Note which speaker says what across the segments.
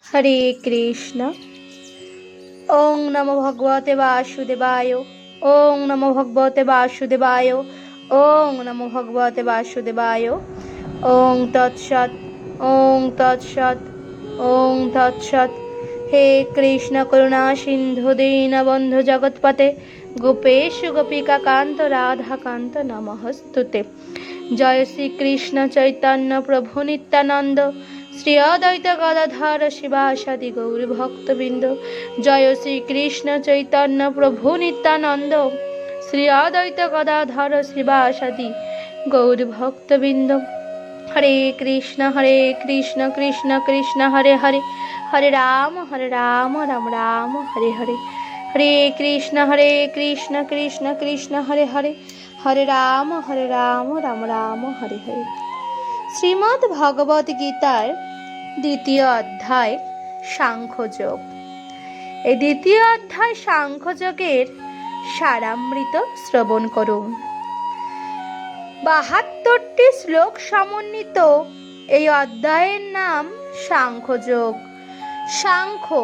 Speaker 1: हरे कृष्ण। ओं नमो भगवते वासुदेवाय। ओं नमो भगवते वासुदेवाय। ओं नमो भगवते वासुदेवाय। ओं तत्सत। ओं तत्सत। ओं तत्सत। हे कृष्ण करुणा सिंधु दीनबंधु जगत्पते गोपेश गोपिका कांत राधा कांत नमस्तुते। जय श्री कृष्ण चैतन्य प्रभु नित्यानंद श्री अद्वैत गदाधर शिवासादि गौर भक्तबिंद। जय श्री कृष्ण चैतन्य प्रभु नित्यानंद श्री अद्वैत गदाधर शिवासादि गौर भक्तबिंद। हरे कृष्ण कृष्ण कृष्ण हरे हरे, हरे राम राम राम हरे हरे। हरे कृष्ण कृष्ण कृष्ण हरे हरे, हरे राम राम राम हरे हरे। শ্রীমদ্ ভগবদ গীতার দ্বিতীয় অধ্যায় সাংখ্যযোগ। এই দ্বিতীয় অধ্যায় সাংখ্যযোগের সারামৃত শ্রবণ করুন। ৭২টি শ্লোক সমন্বিত এই অধ্যায়ের নাম সাংখ্যযোগ। সাংখ্য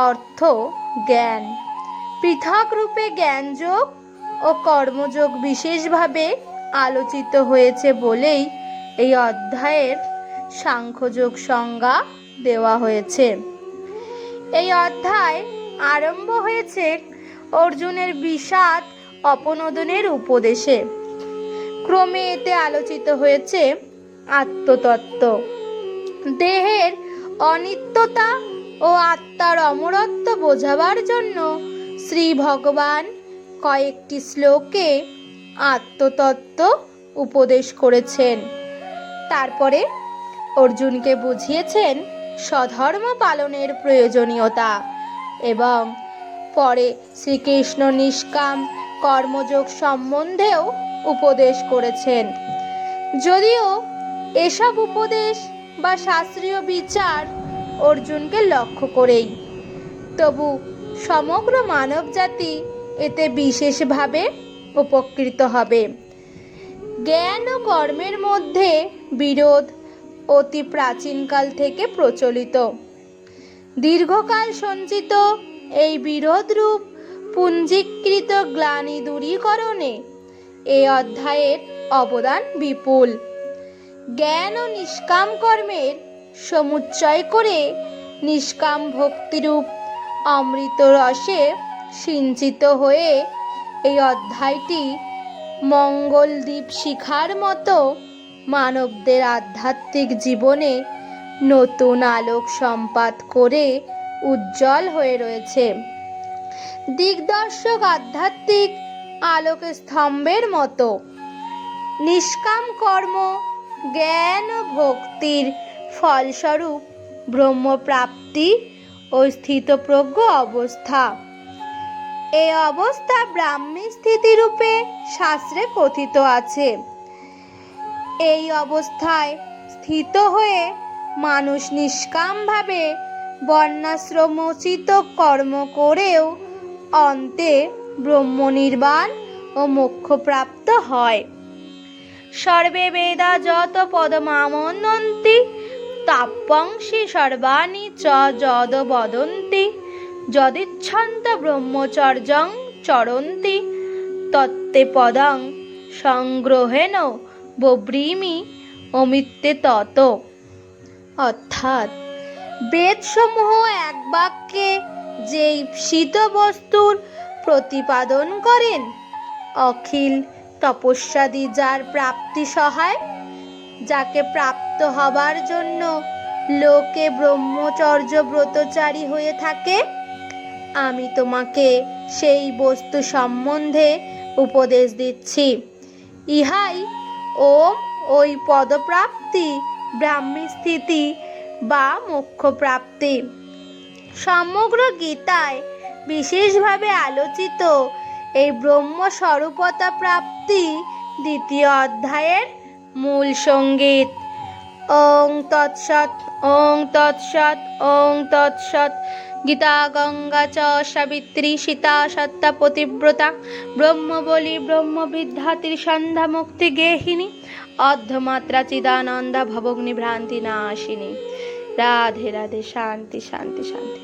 Speaker 1: অর্থ জ্ঞান। পৃথক রূপে জ্ঞানযোগ ও কর্মযোগ বিশেষভাবে আলোচিত হয়েছে বলেই এই অধ্যায়ের সাংখ্যযোগ সংজ্ঞা দেওয়া হয়েছে। এই অধ্যায় আরম্ভ হয়েছে অর্জুনের বিষাদ অপনোদনের উপদেশে। ক্রমে এতে আলোচিত হয়েছে আত্মতত্ত্ব, দেহের অনিত্যতা ও আত্মার অমরত্ব বোঝাবার জন্য শ্রী ভগবান কয়েকটি শ্লোকে আত্মতত্ত্ব উপদেশ করেছেন। তারপরে অর্জুনকে বুঝিয়েছেন স্বধর্ম পালনের প্রয়োজনীয়তা এবং পরে শ্রীকৃষ্ণ নিষ্কাম কর্মযোগ সম্বন্ধেও উপদেশ করেছেন। যদিও এসব উপদেশ বা শাস্ত্রীয় বিচার অর্জুনকে লক্ষ্য করেই, তবু সমগ্র মানবজাতি এতে বিশেষভাবে উপকৃত হবে। জ্ঞান ও কর্মের মধ্যে বিরোধ অতি প্রাচীনকাল থেকে প্রচলিত। দীর্ঘকাল সঞ্চিত এই বিরোধরূপ পুঞ্জীকৃত গ্লানি দূরীকরণে এই অধ্যায়ের অবদান বিপুল। জ্ঞান ও নিষ্কাম কর্মের সমুচ্চয় করে নিষ্কাম ভক্তিরূপ অমৃত রসে সিঞ্চিত হয়ে এই অধ্যায়টি মঙ্গলদ্বীপ শিখার মতো মানবদের আধ্যাত্মিক জীবনে নতুন আলোক সম্পাদ করে উজ্জ্বল হয়ে রয়েছে। দিগদর্শক আধ্যাত্মিক আলোক স্তম্ভের মতো নিষ্কাম কর্ম জ্ঞান ও ভক্তির ফলস্বরূপ ব্রহ্মপ্রাপ্তি ও স্থিতপ্রজ্ঞ অবস্থা। এই অবস্থা ব্রাহ্মী স্থিতি রূপে শাস্ত্রে কথিত আছে। এই অবস্থায় স্থিত হয়ে মানুষ নিষ্কামভাবে বর্ণাশ্রমোচিত কর্ম করেও অন্তে ব্রহ্মনির্বাণ ও মোক্ষপ্রাপ্ত হয়। সর্বে বেদা যত পদমামনন্তি তাপংসি সর্বাণি চ যদ বদন্তি যদিচ্ছন্ত ব্রহ্মচর্যং চরন্তি তত্তে পদং সংগ্রহেণ বব্রীমি অমিত্যে তত। অর্থাৎ বেদসমূহ এক বাক্যে যে ঈপ্সিত বস্তুর প্রতিপাদন করেন, অখিল তপস্যাদি যার প্রাপ্তি সহায়, যাকে প্রাপ্ত হবার জন্য লোকে ব্রহ্মচর্য ব্রতচারী হয়ে থাকে, আমি তোমাকে সেই বস্তু সম্বন্ধে উপদেশ দিচ্ছি। ইহাই ওই পদপ্রাপ্তি, ব্রাহ্মী স্থিতি বা মোক্ষপ্রাপ্তি। সমগ্র গীতায় বিশেষভাবে আলোচিত এই ব্রহ্মস্বরূপতা প্রাপ্তি দ্বিতীয় অধ্যায়ের মূল সঙ্গীত। ওং তৎসৎ ওং তৎসৎ ওং তৎসৎ। গীতা গঙ্গা চ সাবিত্রী সীতা সত্তা পতিব্রতা ব্রহ্মবলী ব্রহ্মবিদ্যা ত্রিসন্ধ্যা মুক্তি গেহিনী অর্ধমাত্রা চিদানন্দা ভবগ্নি ভ্রান্তি নাশিনী রাধে রাধে। শান্তি শান্তি শান্তি।